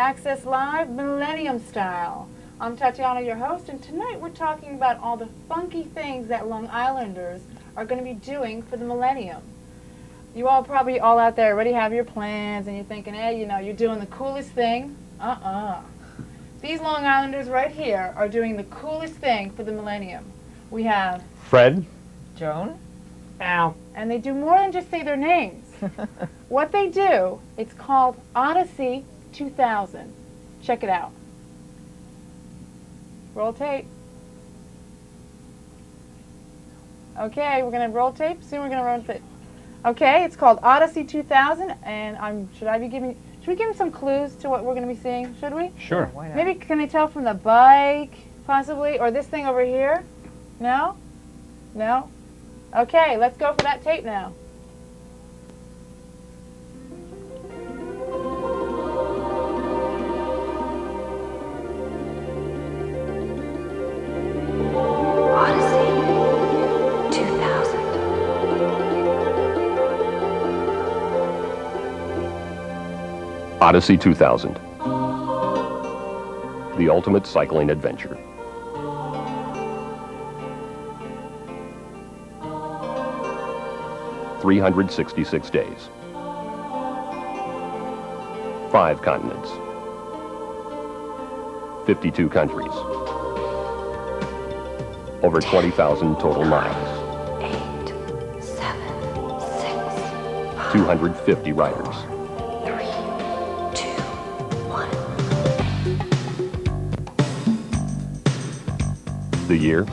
Access Live Millennium Style. I'm Tatiana, your host, and tonight we're talking about all the funky things that Long Islanders are going to be doing for the millennium. You all probably all out there already have your plans, and you're thinking, hey, you know, you're doing the coolest thing. These Long Islanders right here are doing the coolest thing for the millennium. We have Fred, Joan, Al, and they do more than just say their names. What they do, it's called Odyssey 2000. Check it out. Roll tape. Okay, we're going to roll tape. Soon we're going to roll tape. Okay, it's called Odyssey 2000, and should we give them some clues to what we're going to be seeing? Should we? sure. why not? Maybe can they tell from the bike, possibly, or this thing over here? No? No? Okay, let's go for that tape now. Odyssey 2000. Odyssey 2000. The ultimate cycling adventure. "366 days. 5 continents. 52 countries. Over 20,000 total miles. 8, 7, 6, 5, 250 riders. 3, 2, 1. The year?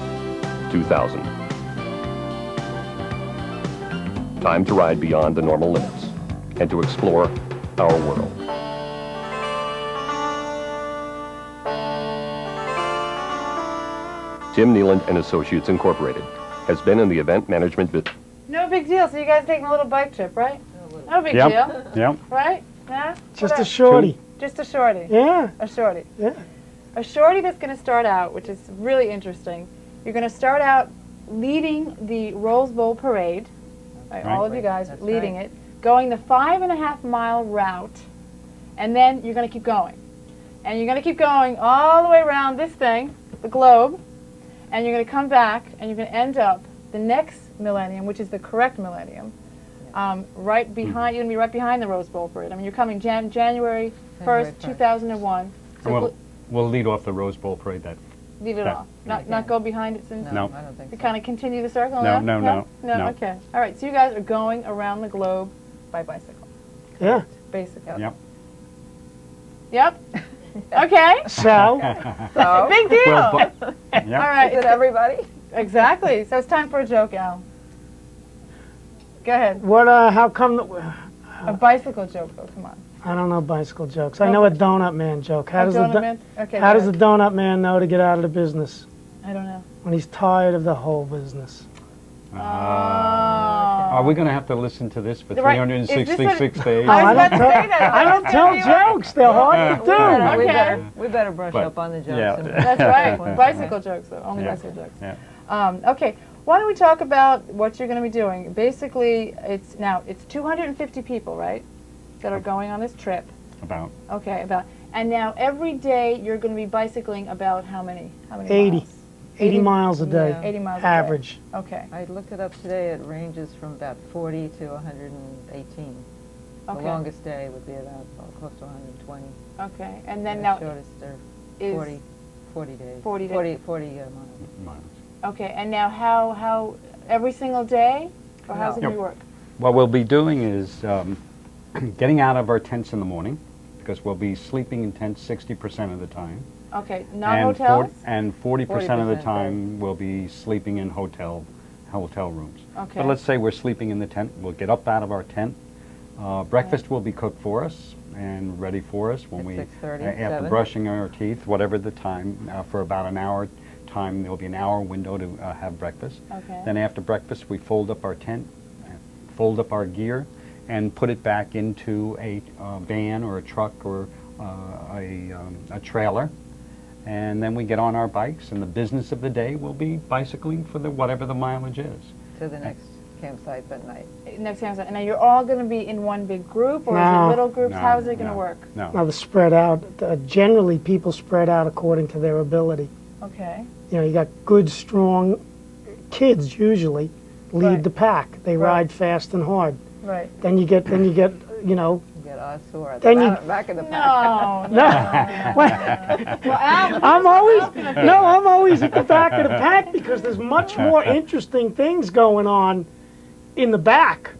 2000. Time to ride beyond the normal limits and to explore our world. Tim Nealand and Associates Incorporated has been in the event management business. No big deal. So you guys taking a little bike trip, right? No big Yep. deal, Yep. right? Yeah? just a What shorty. Just a shorty. Yeah, A shorty. yeah. A shorty that's going to start out, which is really interesting. You're going to start out leading the Rose Bowl parade. Right, all of you guys That's leading right. it, going the 5.5-mile route, and then you're going to keep going. And you're going to keep going all the way around this thing, the globe, and you're going to come back, and you're going to end up the next millennium, which is the correct millennium, right behind. You're going to be right behind the Rose Bowl parade. I mean, you're coming January 1st, 2001. So We'll lead off the Rose Bowl parade. leave it that- off. Not go behind it since. No. I don't think You so. kind of continue the circle. No, No, no. Okay. All right. So you guys are going around the globe by bicycle, Yeah. basically. Yep. Yep. Okay. So, So, Big deal. Well, All Yep. right. is it everybody? Exactly. So it's time for a joke, Al. Go ahead. what, how come, A bicycle joke, though. Come on. I don't know bicycle jokes. I know a donut man joke. How does Donut the Man? Okay. how go does the ahead. donut man know to get out of the business? I don't know. When he's tired of the whole business. Are we going to have to listen to this for Right. 366 days? I was I about to don't say that. I don't tell jokes. They're hard to do. Okay. We better brush But- up on the jokes. yeah. and- That's right. Bicycle jokes, though. Only Yeah. bicycle jokes. Yeah. Okay. Why don't we talk about what you're going to be doing? Basically, it's 250 people, right, that are going on this trip. About Okay, and now every day you're going to be bicycling about how many 80. miles? 80 miles a day. Yeah. 80 miles a day. Average. Okay. I looked it up today. It ranges from about 40 to 118. The Okay. longest day would be about close to 120. Okay. And then The now shortest are is 40 days. 40 days. 40 miles. miles. okay. And now how every single day, or how's it No. going to work? What we'll be doing is getting out of our tents in the morning, because we'll be sleeping in tents 60% of the time. Okay. Not hotels. And 40% of the 40% time we'll be sleeping in hotel rooms. Okay. But let's say we're sleeping in the tent. We'll get up out of our tent. Breakfast will be cooked for us and ready for us when At we 6:30, after 7? brushing our teeth, whatever the time, for about an hour time. There'll be an hour window to have breakfast. Okay. Then after breakfast, we fold up our tent, fold up our gear, and put it back into a van or a truck or a trailer. And then we get on our bikes, and the business of the day will be bicycling for whatever the mileage is. To the next campsite that night. Next campsite. And now you're all going to be in one big group, or is No. it little groups? No, How is it going to no, work? No. Now, the spread out, generally people spread out according to their ability. Okay. You know, you got good, strong kids usually lead Right. the pack. They Right. ride fast and hard. Right. Then you get, you know, You get us who are Then back of the pack. No, no. no. Well, Al, I'm always at the back of the pack because there's much more interesting things going on in the back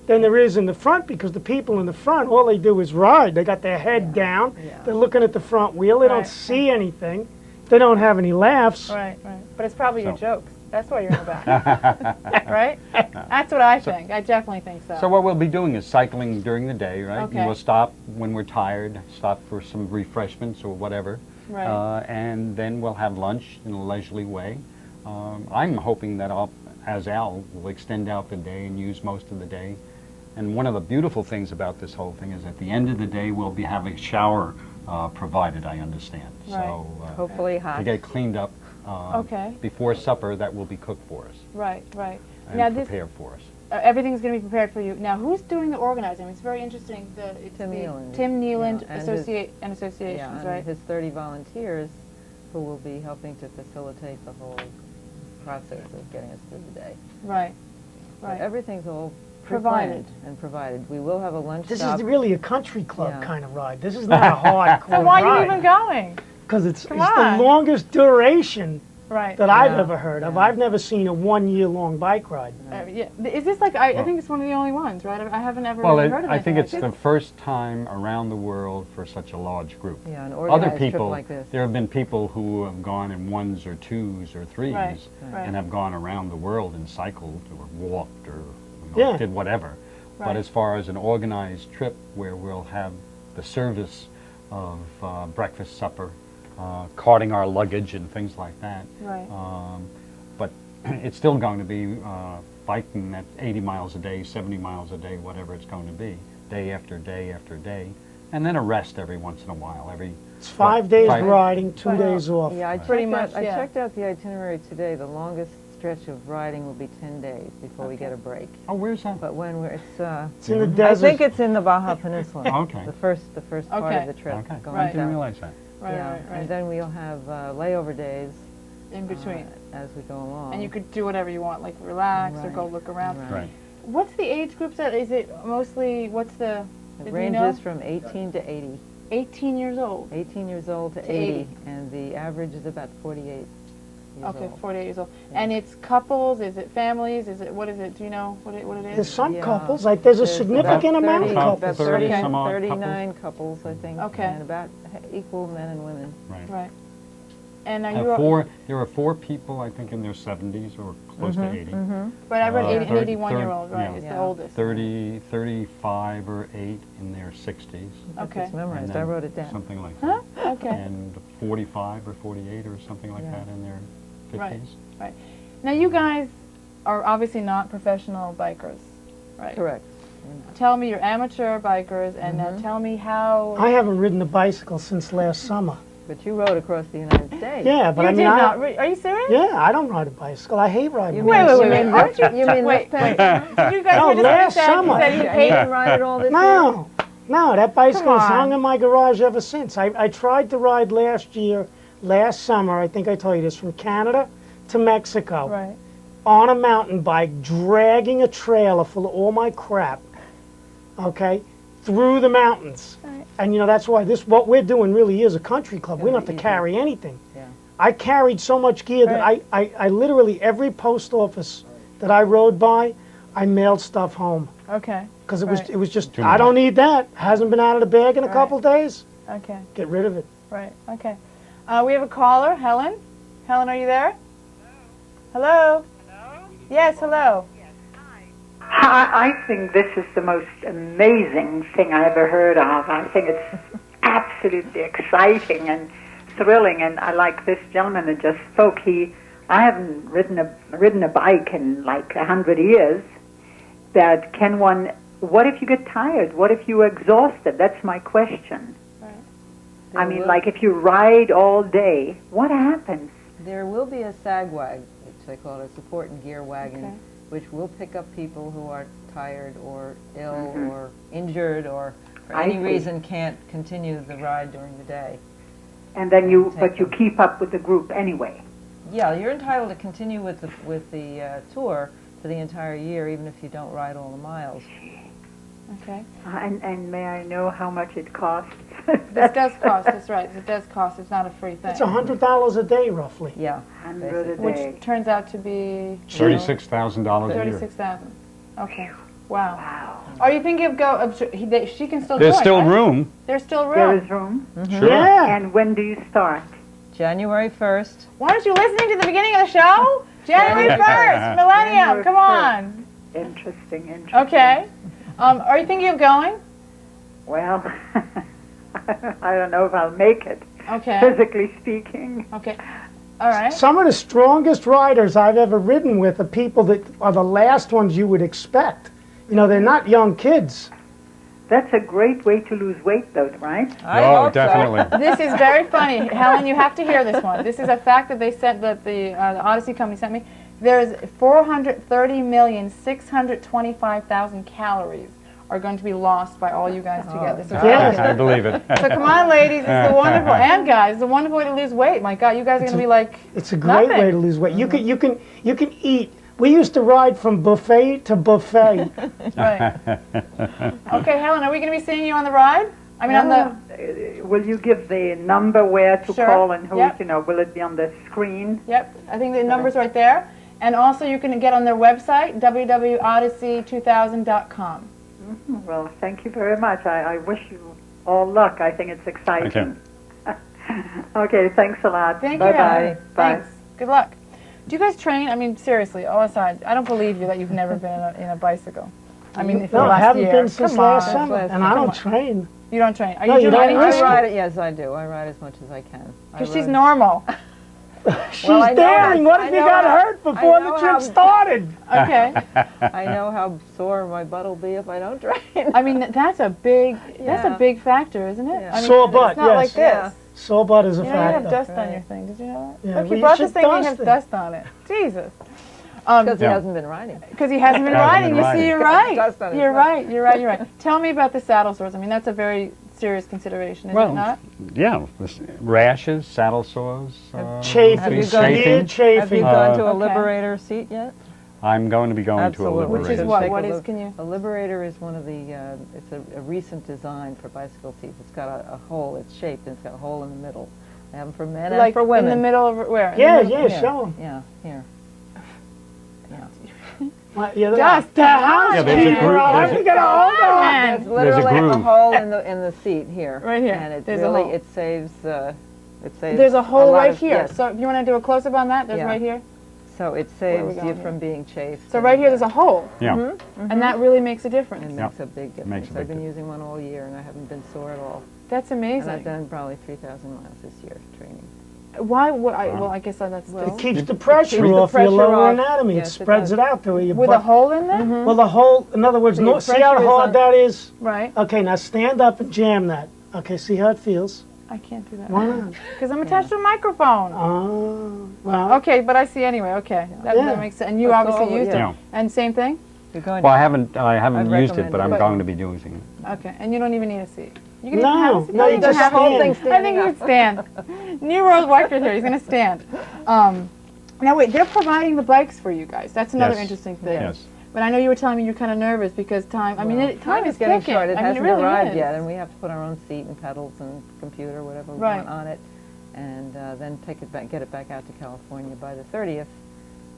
than there is in the front, because the people in the front, all they do is ride. They got their head down. Yeah. They're looking at the front wheel. They don't Right. see anything. They don't have any laughs. Right, right. But it's probably your So- jokes. That's why you're in the back. Right? That's what I think. I definitely think so. So what we'll be doing is cycling during the day, right? Okay. And we'll stop when we're tired, stop for some refreshments or whatever. Right. And then we'll have lunch in a leisurely way. I'm hoping that as Al, will extend out the day and use most of the day. And one of the beautiful things about this whole thing is at the end of the day, we'll be having a shower provided, I understand. Right. So Hopefully to hot. get cleaned up Okay. before supper, that will be cooked for us Right, right. and Now this, prepared for us. everything's going to be prepared for you. Now, who's doing the organizing? It's very interesting. It's Tim the Nealand. Tim Nealand Yeah, and his- Associations, Yeah, and right? his 30 volunteers who will be helping to facilitate the whole process of getting us through the day. Right, But right. everything's all Provided. pre-planned and provided. We will have a lunch This stop. is really a country club Yeah. kind of ride. This is not a hardcore So why are you ride. even going? Because it's Come the on. longest duration Right. that I've Yeah. ever heard of. Yeah. I've never seen a 1-year-long bike ride. Yeah. Is this like, I think it's one of the only ones, right? I haven't ever Well, really heard of I anything think it's like the this. first time around the world for such a large group. Yeah, an Other organized trip people, like this. there have been people who have gone in ones or twos or threes Right, right. and have gone around the world and cycled or walked or you know, Yeah. did whatever. Right. But as far as an organized trip where we'll have the service of breakfast, supper, carting our luggage and things like that. Right. But it's still going to be biking at 80 miles a day, 70 miles a day, whatever it's going to be, day after day after day. And then a rest every once in a while. It's 5 days Five- riding, 2 Right. days off. Yeah, Pretty much, I yeah. checked out the itinerary today. The longest stretch of riding will be 10 days before we Okay. get a break. Oh, where's that? But when we're, It's in the I desert. think it's in the Baja Peninsula. Okay. The first part Okay. of the trip. Okay, going I didn't down. realize that. Right, Yeah, right, right. and then we'll have layover days In between. as we go along. And you could do whatever you want, like relax or Right. go look around. Right. Right. What's the age groups that, is it mostly, what's the, It do you ranges know? from 18 to 80. 18 years old. 18 years old to To 80, 80. and the average is about 48 years Okay, old. 48 years old. Yeah. And it's couples, is it families, is it, what is it, do you know what it There's is? some Yeah. couples, like there's a There's significant about amount of 30 couples. About 30 30, some odd 39 couples, I think. Okay. And about equal men and women. Right. Right. And are Have you, there are 4 people, I think, in their 70s or close to 80. right, I read 80 an 30 81-year-old, right, yeah. is the Yeah. oldest. 30, 35 or 8 in their 60s. Okay. It's memorized. and I then wrote it down. Something like Huh? that. Okay. And 45 or 48 or something like Yeah. that in their 50s. Right. Right. Now you guys are obviously not professional bikers, right? Correct. Tell me you're amateur bikers, and now tell me how. I haven't ridden a bicycle since last summer. But you rode across the United States. Yeah, but you I mean, did not. Are you serious? yeah, I don't ride a bicycle. I hate riding. You a mean, bicycle. you mean, Aren't you- you mean wait, this wait. past You guys No, were just last saying summer. that you hate. didn't ride it all this year? No, no, that bicycle's Come on. hung in my garage ever since. I tried to ride last summer, I think I told you this, from Canada to Mexico Right. on a mountain bike, dragging a trailer full of all my crap, okay, through the mountains. Right. And you know, that's why what we're doing really is a country club. We Gonna don't have to be easy. carry anything. Yeah. I carried so much gear that Right. I literally, every post office that I rode by, I mailed stuff home. Okay. Because Right. it was just, Too I don't much. need that. Hasn't been out of the bag in a Right. couple days. Okay. Get rid of it. Right. Okay. We have a caller, Helen. Helen, are you there? Hello. Hello. Yes. Hello. I think this is the most amazing thing I ever heard of. I think it's absolutely exciting and thrilling, and I like this gentleman that just spoke. I haven't ridden a bike in like 100 years. That can one? What if you get tired? What if you're exhausted? That's my question. I mean, like if you ride all day, what happens? There will be a SAG-WAG, which they call it, a support and gear wagon, Okay. which will pick up people who are tired or ill or injured or for I any see. reason can't continue the ride during the day. And then you, Take but you them. keep up with the group anyway. Yeah, you're entitled to continue with the tour for the entire year, even if you don't ride all the miles. Okay. And may I know how much it costs? This does cost, that's right. It does cost. It's not a free thing. It's $100 a day, roughly. Yeah, 100 a basically. day. Which turns out to be $36,000 a year. 36,000. Okay. Wow. Wow. Are you thinking of she can still There's join, still right? room. There's still room. There is room? Sure. Yeah. And when do you start? January 1st. Weren't you listening to the beginning of the show? January 1st, Millennium, January come on. Interesting. Okay. Are you thinking of going? Well, I don't know if I'll make it, Okay. physically speaking. Okay. All right. Some of the strongest riders I've ever ridden with are people that are the last ones you would expect. You know, they're not young kids. That's a great way to lose weight, though, right? I Oh, hope so. definitely. This is very funny. Helen, you have to hear this one. This is a fact that they sent, that the Odyssey company sent me. There's 430,625,000 calories are going to be lost by all you guys together. So, Yes. I believe it. so come on, ladies. It's the wonderful, and guys, the wonderful way to lose weight. My God, you guys are going to be like, It's a great Nothing. way to lose weight. You can eat. We used to ride from buffet to buffet. right. Okay, Helen, are we going to be seeing you on the ride? I mean, on the, Will you give the number where to Sure. call and who, Yep. will it be on the screen? yep, I think the number's right there. And also you can get on their website, www.odyssey2000.com. Well, thank you very much. I wish you all luck. I think it's exciting. Okay, thanks a lot. Thank you, Bye-bye. Helen. Bye. Thanks. Good luck. Do you guys train? I mean, seriously, all aside, I don't believe you that you've never been in a bicycle. I mean, for the No, I last haven't year. been since Come last on. summer, Last and I summer. don't train. You don't train. Are No, you you doing don't any I risk it. ride it, yes, I do. I ride as much as I can. Because she's normal. She's Well, I know daring. how- What I if you know got how- hurt before I the know trip how- started? Okay. I know how sore my butt will be if I don't train. I mean, that's a big Yeah. factor, isn't it? Yeah. I mean, Sore butt, it's not like yes. this. Sore butt is a You know, you have factor. dust on Right. your thing. Did you know that? Yeah, Look, well, you you brought should this thing and it has dust it. dust on it. Jesus. Because he Yeah. hasn't been riding. Because he hasn't been Hasn't riding. been You see, riding. you're right. Dust on his You're butt. right. You're right. You're right. Tell me about the saddle sores. I mean, that's a very serious consideration, is it Well, not? yeah, rashes, saddle sores, Chafing, Have you severe gone- chafing. Have you chafing. gone to a Okay. Liberator seat yet? I'm going to be going Absolutely. to a Which is Liberator. what? Take What a is? look. Can you? A Liberator is one of the, it's a recent design for bicycle seats. It's got a hole, it's shaped, and it's got a hole in the middle. They have them for men and Like for women. in the middle of where? In the Yeah, middle- yeah, show 'em. Yeah, here. Yeah, Dust. the house Yeah, there's a keeper, group- I'll there's have a- to get a hold Come on. on. There's literally a groove. hole in the seat here. Right here. And it There's a really, hole. it saves, There's a hole lot right of- here. yes. So if you want to do a close up on that, there's Yeah. right here. So it Where are we saves you going here? from being chafed. So right here, there's a hole, Yeah. and that really makes a difference. It Yeah. makes a big difference. Makes a big I've been using one all year and I haven't been sore at all. That's And I've amazing. done probably 3,000 miles this year training. Why? Well, I guess that's It keeps the Keeps the pressure off pressure your lower off. anatomy. Yes, It it spreads does. it out to where your with a butt. hole in there, Well, the hole, in other words, So no, your see how pressure is hard on- that is? right? Okay, now stand up and jam that. Okay, see how it feels? I can't do that Why not? because I'm attached to a microphone. Oh, well, Okay, but I see anyway. Okay, that Yeah. makes sense. And you That's obviously all, used yeah. it. And same thing. You're going Well, I haven't used it, recommend but I'm it. going to be using it. Okay, and you don't even need a seat. You can No, even have a seat. no, you can just have a stand. seat. I think you would stand. New Rose Weicker here. He's going to stand. Now wait, they're providing the bikes for you guys. That's another Yes. interesting thing. Yes. But I know you were telling me you're kind of nervous because time. I mean, time is getting ticking. short. It I mean, hasn't really arrived is. yet, and we have to put our own seat and pedals and computer, whatever we Right. want on it, and then take it back, get it back out to California by the 30th,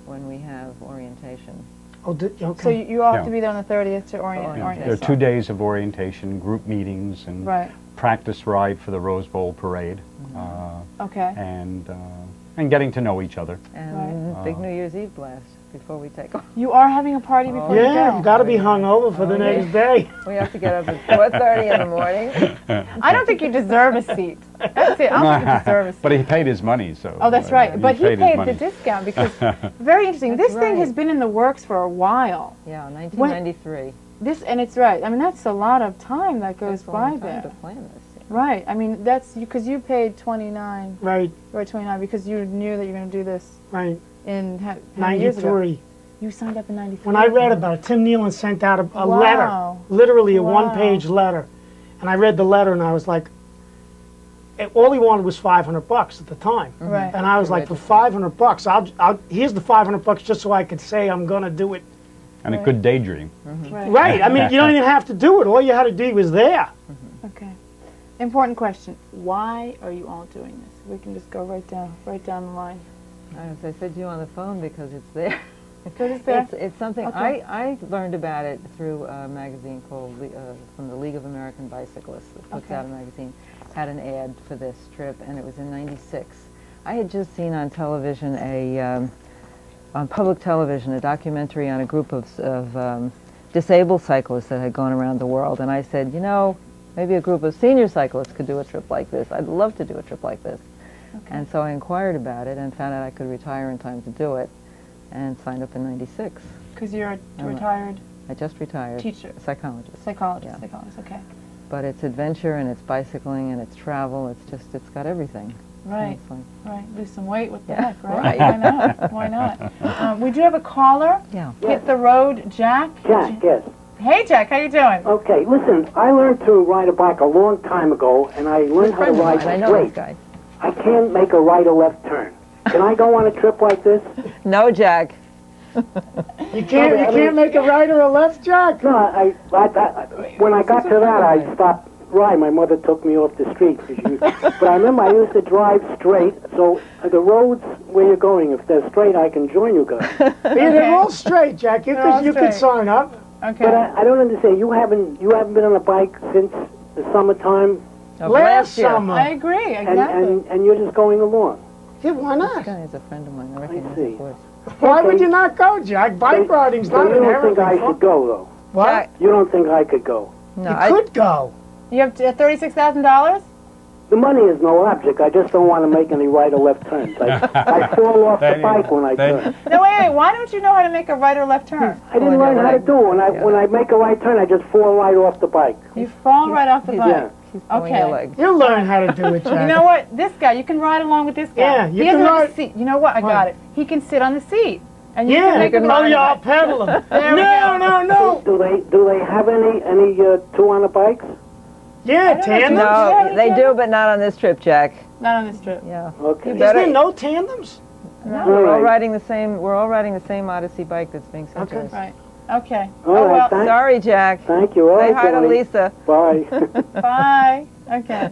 when we have orientation. oh, okay. So you all have Yeah. to be there on the 30th to orient. Yeah. orient There are yourself. 2 days of orientation, group meetings, and Right. practice ride for the Rose Bowl parade, Okay. and getting to know each other. And big New Year's Eve blast before we take off. You are having a party before you go. yeah, you got to be hung over for the Oh, next yeah. day. We have to get up at 4:30 in the morning. I don't think you deserve a seat. That's it. I don't think you deserve a seat. But he paid his money, so. Oh, that's right. But he his paid the money. discount because, very interesting, That's this thing has right. been in the works for a while. Yeah, 1993. And it's right. I mean, that's a lot of time that goes Takes a by long time there. to plan this. Right. I mean, that's because you paid 29, Right, or 29 because you knew that you were going to do this right. in how many years ago? 93. You signed up in 93? When I read about it, Tim Nealon sent out a Wow. letter, literally a Wow. one-page letter. And I read the letter and I was like, all he wanted was $500 at the time. Right. And I was like, for $500, here's the $500 just so I could say I'm going to do it. And a good daydream. Right. Right. I mean, you don't even have to do it. All you had to do was there. Okay. Important question. Why are you all doing this? We can just go right down the line. As I said to you on the phone, because it's there. Because it's there? It's something, Okay. I learned about it through a magazine called, from the League of American Bicyclists, that puts Okay. out a magazine, had an ad for this trip, and it was in '96. I had just seen on television on public television, a documentary on a group of disabled cyclists that had gone around the world, and I said, you know, maybe a group of senior cyclists could do a trip like this. I'd love to do a trip like this. Okay. And so I inquired about it and found out I could retire in time to do it, and signed up in '96. Because you're a I'm a- retired I just retired. teacher, Psychologist. psychologist, Yeah. okay. But it's adventure and it's bicycling and it's travel. It's got everything. Right, It's like, right. Lose some weight, what the Yeah, heck, right? right. Why not? Why not? We do have a caller. yeah. Hit the road, Jack. Jack, yes. Hey, Jack, how you doing? Okay, listen, I learned to ride a bike a long time ago, and I learned how to Friend of ride mine, I know this straight. guy. I can't make a right or left turn. Can I go on a trip like this? No, Jack. You can't make a right or a left, Jack? No, when I got to that, I stopped riding. My mother took me off the street. But I remember I used to drive straight, so the roads where you're going, if they're straight, I can join you guys. Yeah, they're all straight, Jack. You They're all could straight. sign up. Okay. But I don't understand. You haven't been on a bike since the summertime, Of Last year. summer. I agree, exactly. and you're just going along. Yeah, why This not? guy is a friend of mine. I recognize see. his voice. Why would Okay. you not go, Jack? Bike riding's So not you don't inherently think I fun. should go, though? What? Jack, You don't think I could go? no, You I, could go. You have $36,000? The money is no object. I just don't want to make any right or left turns. I fall off the bike when I turn. No, wait. Why don't you know how to make a right or left turn? I didn't learn how to do it. When I make a right turn, I just fall right off the bike. You fall right off the he's- bike. Yeah. he's pulling Okay. your leg. You'll learn how to do it, Jack. You know what? This guy, you can ride along with this guy. Yeah, you he doesn't can have ride- a seat. You know what? I What? got it. He can sit on the seat. And you Yeah, can make him oh ride. yeah, I'll pedal him. There we No, go. no. Do they have any two on the bikes? Yeah, know, tandem. Yeah, No, they yeah. do, but not on this trip, Jack. Not on this trip. Yeah. Okay. You Is better- there no tandems? No, All we're all right. riding the same. We're all riding the same Odyssey bike that's being sent to Okay. us. Right. Okay. All Oh, right, well, thank- Sorry, Jack. Thank you. All Say right, hi to Tony. Lisa. Bye. bye. Okay.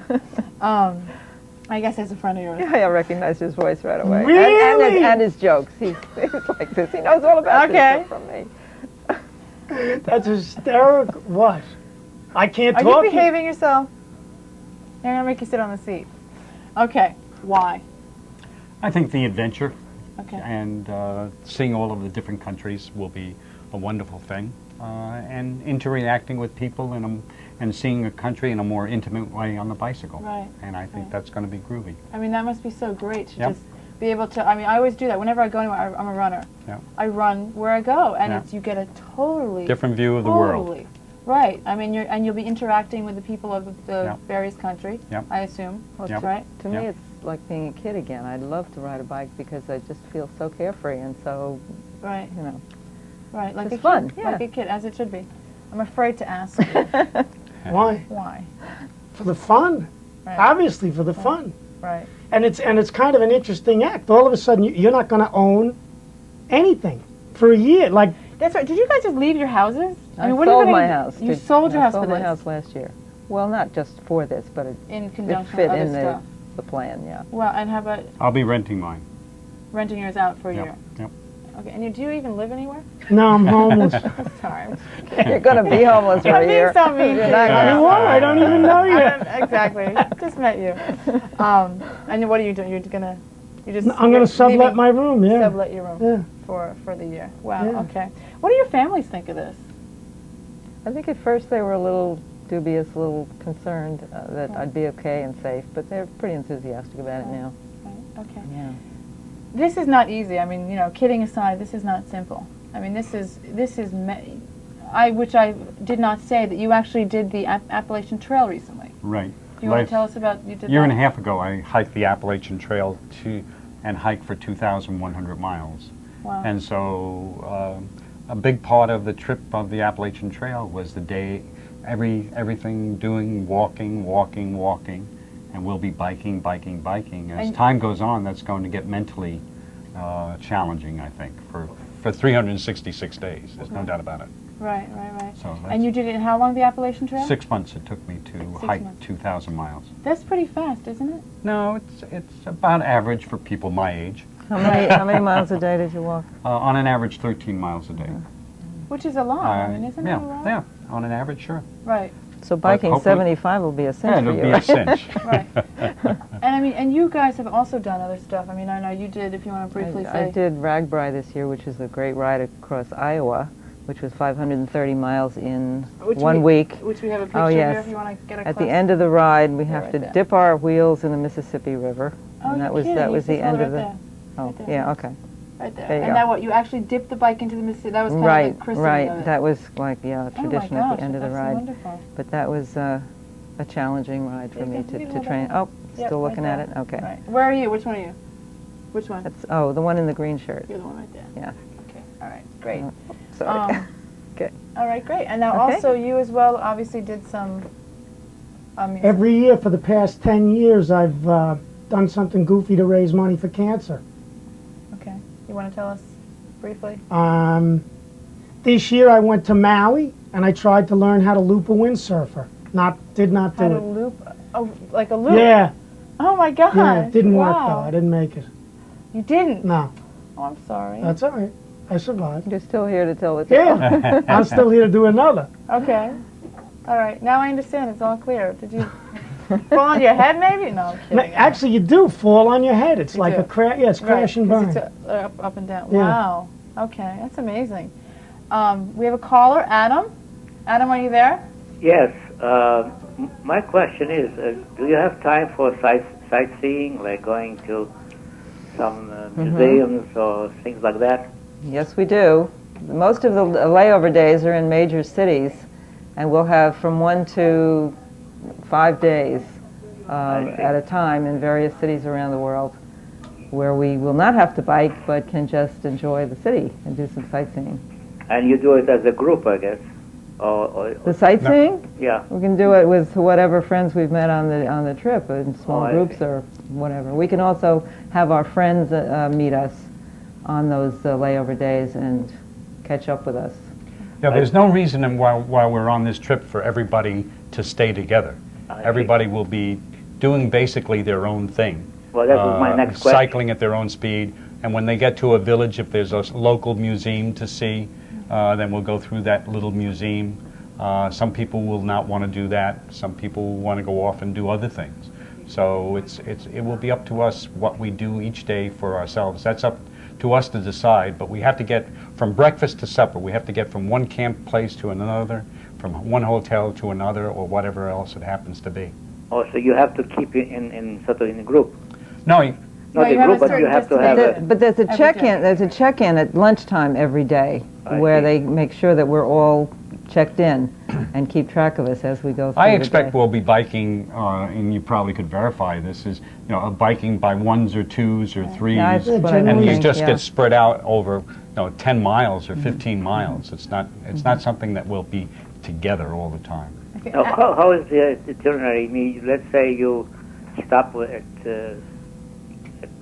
I guess that's a friend of yours. Yeah, I recognize his voice right away. Really? And his jokes. He's like this. He knows all about Okay. this stuff from me. That's hysterical. What? I can't Are talk. you behaving yourself? They're going to make you sit on the seat. Okay. Why? I think the adventure Okay. and seeing all of the different countries will be a wonderful thing. And interacting with people and seeing a country in a more intimate way on the bicycle. Right. And I think Right. that's going to be groovy. I mean, that must be so great to Yep. just be able to, I mean, I always do that. Whenever I go anywhere, I'm a runner. Yeah. I run where I go, and Yeah. it's, you get a totally Different view of the world. Totally. Right. I mean, you'll be interacting with the people of the Yep. various country, Yep. I assume. Well, Yep. Right? To Yeah. me, it's like being a kid again. I'd love to ride a bike because I just feel so carefree and so, Right. you know. Right. Like It's a kid. fun, yeah. Like a kid, as it should be. I'm afraid to ask Why? why. For the fun. Right. Obviously, for the fun. Right. And it's kind of an interesting act. All of a sudden, you're not going to own anything for a year. Like, That's right. Did you guys just leave your houses? I mean, what are you sold gonna my do? house. You sold your I house sold for my this house last year. Well, not just for this, but in it conjunction fit with other in stuff. the plan, yeah. Well, and how about I'll be renting mine. renting yours out for a Yep. year? Yep. Okay. And do you even live anywhere? no, I'm homeless. Sorry. You're going to be homeless for I'm a being year. so mean. You're not to gonna- You are? I don't even know I you. don't- exactly. Just met you. And what are you doing? You just. I'm going to sublet my room, yeah. Sublet your room Yeah. for the year. Wow. Yeah. Okay. What do your families think of this? I think at first they were a little dubious, a little concerned that I'd be okay and safe, but they're pretty enthusiastic about it now. Right. Okay. Yeah. This is not easy. I mean, kidding aside, this is not simple. I mean, which I did not say that you actually did the Appalachian Trail recently. Right. Do you want to tell us about you did A year that? and a half ago, I hiked the Appalachian Trail and hiked for 2,100 miles. Wow. And so a big part of the trip of the Appalachian Trail was the day, everything doing, walking, and we'll be biking. As And- time goes on, that's going to get mentally challenging, I think, for 366 days. There's no doubt about it. Right. So And that's you did it in how long, the Appalachian Trail? 6 months it took me to 6 hike months. 2,000 miles. That's pretty fast, isn't it? No, it's about average for people my age. How many miles a day did you walk? On an average, 13 miles a day. Which is a lot. I mean, isn't yeah, it a lot? yeah, on an average, sure. Right. So biking hopefully- 75 will be a cinch Yeah, for it'll you, be a right? cinch. Right. And I mean, and you guys have also done other stuff. I mean, I know you did, if you want to briefly say. I did Ragbri this year, which is a great ride across Iowa, which was 530 miles in Which 1 week. Which we have a picture Oh, here yes. if you want to get a At the close- end of the ride, we Yeah, have right to there. dip our wheels in the Mississippi River. Oh, And that you're was kidding. that You was the just end hold it of the. right there. Oh, Right there. yeah, okay. Right there. There you And go. now what, you actually dipped the bike into the Mississippi? That was kind of Right, like christening right. of it. That was like Oh my tradition gosh, at the end of the that's ride. wonderful. But that was a challenging ride for You me can- you can to hold train. that Oh, up. Yep, still right looking at there. it. Okay. Right. Where are you? Which one are you? Which one? That's the one in the green shirt. You're the one right there. Yeah. Okay. All right. Great. Sorry. Okay. All right. Great. And now Okay. also you as well obviously did some. Every year for the past 10 years, I've done something goofy to raise money for cancer. Okay. You want to tell us briefly? This year I went to Maui and I tried to learn how to loop a windsurfer. Did not How do to it. loop? Oh, like a loop. Yeah, Oh my God. yeah, it didn't work though. Wow. I didn't make it. You didn't. No, Oh, I'm sorry. that's all right. I survived. You're still here to tell the tale. Yeah, I'm still here to do another. Okay. All right. Now I understand. It's all clear. Did you fall on your head maybe? No, I'm kidding. No, actually, you do fall on your head. It's You like do. a crash. Yeah, it's crash and 'cause burn. it's up and down. Yeah. Wow. Okay, that's amazing. We have a caller, Adam. Adam, are you there? Yes. My question is, do you have time for sightseeing, like going to some museums or things like that? Yes, we do. Most of the layover days are in major cities, and we'll have from 1 to 5 days at a time in various cities around the world, where we will not have to bike, but can just enjoy the city and do some sightseeing. And you do it as a group, I guess. Or The sightseeing? yeah. We can do it with whatever friends we've met on the trip in small Oh, I groups see. or whatever. We can also have our friends meet us on those layover days and catch up with us. Yeah, there's no reason while we're on this trip for everybody to stay together. I see. Everybody will be doing basically their own thing. Well, that was my next question. Cycling at their own speed, and when they get to a village, if there's a local museum to see, then we'll go through that little museum. Some people will not want to do that. Some people will want to go off and do other things. So it will be up to us what we do each day for ourselves. That's up to us to decide, but we have to get from breakfast to supper. We have to get from one camp place to another, from one hotel to another, or whatever else it happens to be. Oh, so you have to keep it in sort of in a group. No, No, Not you a have group, a but you certain have to have destination. a... But there's a Every check-in. day. There's a check-in at lunchtime every day, I where see. they make sure that we're all checked in and keep track of us as we go through I the expect day. we'll be biking, and you probably could verify this, is biking by ones or twos or threes, Yeah, that's what I and you think, just yeah. get spread out over 10 miles or 15 miles. It's not something that will be together all the time. Okay. Now, how is the itinerary? I mean, let's say you stop at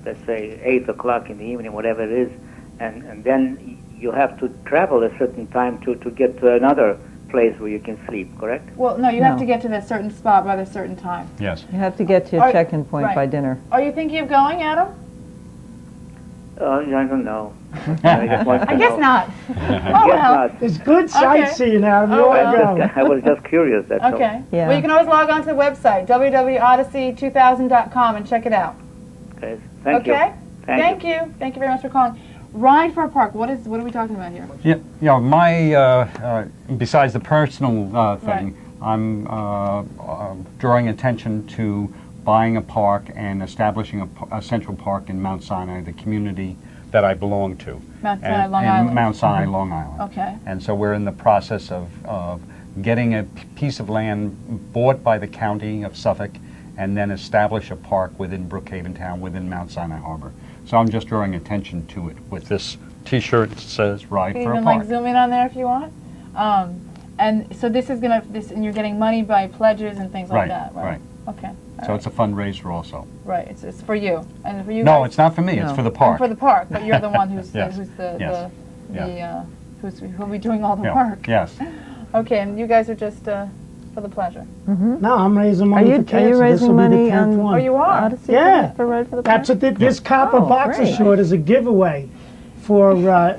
let's say 8 o'clock in the evening, whatever it is, and then you have to travel a certain time to get to another place where you can sleep, correct? Well, no, you have No. to get to that certain spot by a certain time. Yes. You have to get to your Are- check-in point right. by dinner. Are you thinking of going, Adam? I don't know. I just want to I guess know. not. Oh, Guess well. not. It's good sightseeing, Adam. You Oh, ought to well. go. I was just curious, that's all. Okay. Yeah. Well, you can always log on to the website, www.odyssey2000.com, and check it out. Okay, thank you. Okay? Thank you. Thank you very much for calling. Ride for a park. What are we talking about here? Yeah, my besides the personal thing, Right. I'm drawing attention to buying a park and establishing a central park in Mount Sinai, the community that I belong to. Mount Sinai, Long Island. Mount Sinai, Long Island. Okay. And so we're in the process of getting a piece of land bought by the county of Suffolk and then establish a park within Brookhaven Town, within Mount Sinai Harbor. So I'm just drawing attention to it with this T-shirt says "Ride You for a can Park." like zoom in on there if you want. And so this is and you're getting money by pledges and things like Right, that, right? right. Okay. So it's a fundraiser also. Right. It's for you and for you. No, guys. it's not for me. It's No. for the And park. for the park, but you're the one who's Yes, who's yes, who'll be doing all the Yeah, work. Yes. Okay, and you guys are just for the pleasure. No, I'm raising money for Are you cancer. This will raising be the money 10th on one. Oh, you are. Odyssey Yeah. for Ride for the That's Park? what this copper Oh, boxer great. short is a giveaway for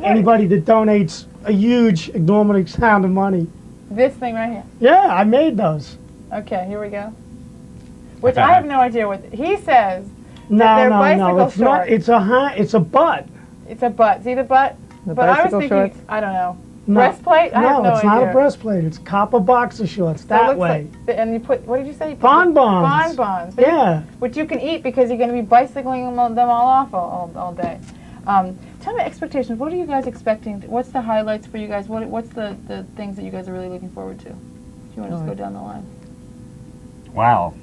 anybody that donates a huge, enormous amount of money. This thing right here. Yeah, I made those. Okay, here we go. Which I have no idea what he says. No, they're no, bicycle no. It's not. shorts. It's a butt. It's a butt. See the butt? The But I was bicycle thinking, shorts? I don't know. No. Breastplate? I have no it's idea. not a breastplate. It's copper boxer shorts. So it That looks way. like, and you put, what did you say? You put Bonbons. Bonbons. But Yeah. which you can eat because you're going to be bicycling them all off all day. Tell me expectations. What are you guys expecting? What's the highlights for you guys? What's the things that you guys are really looking forward to? If you want to just go down the line. Wow.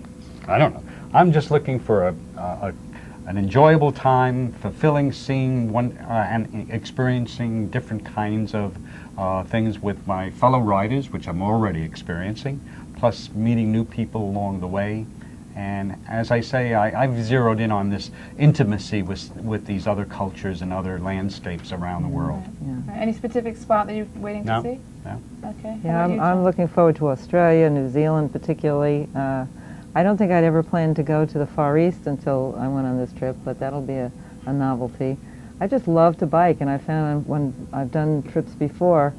I don't know. I'm just looking for an enjoyable time, fulfilling, seeing and experiencing different kinds of things with my fellow riders, which I'm already experiencing, plus meeting new people along the way. And as I say, I've zeroed in on this intimacy with these other cultures and other landscapes around the world. Any specific spot that you're waiting No. to see? No. Okay. How Yeah, about you, I'm Tom? looking forward to Australia, New Zealand particularly. I don't think I'd ever planned to go to the Far East until I went on this trip, but that'll be a novelty. I just love to bike, and I found when I've done trips before,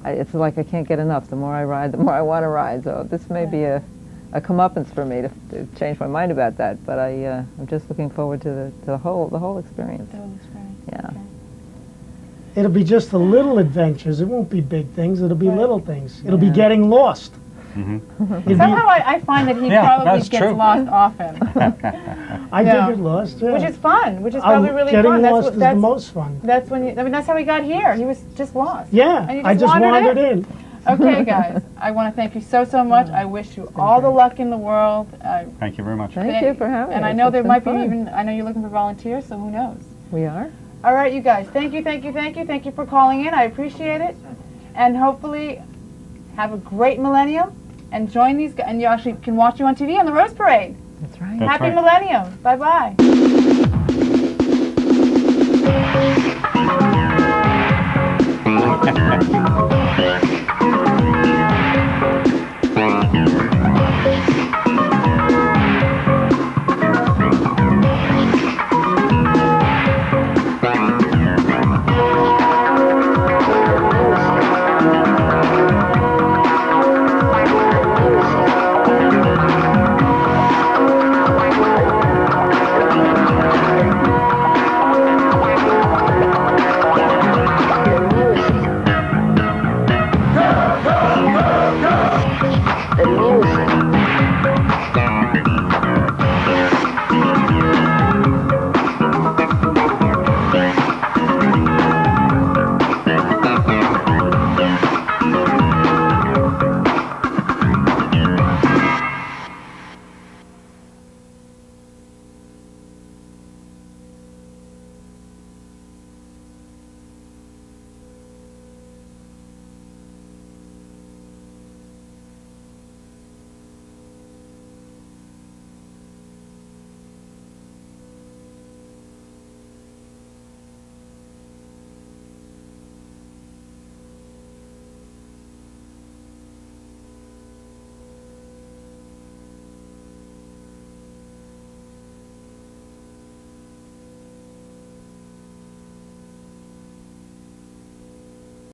it's like I can't get enough. The more I ride, the more I want to ride. So this may be a comeuppance for me to change my mind about that. But I'm just looking forward to the whole experience. The whole experience. Yeah. Okay. It'll be just the little adventures. It won't be big things. It'll be Right. little things. It'll be getting lost. It'd be- Somehow I find that he Yeah, probably that's gets true. lost often. I Yeah. did get lost. Yeah. Which is fun. Which is probably really getting fun. lost is the most fun. That's when that's how he got here. He was just lost. Yeah, And you I just wandered in. Okay, guys. I want to thank you so much. I wish you all the luck in the world. Thank you very much. Thank you for having And us. I know It's there been might be fun. even. I know you're looking for volunteers, so who knows? We are. All right, you guys. Thank you for calling in. I appreciate it, and hopefully have a great millennium. And join these guys, and you actually can watch you on TV on the Rose Parade. That's right. That's Happy right. millennium. Bye bye.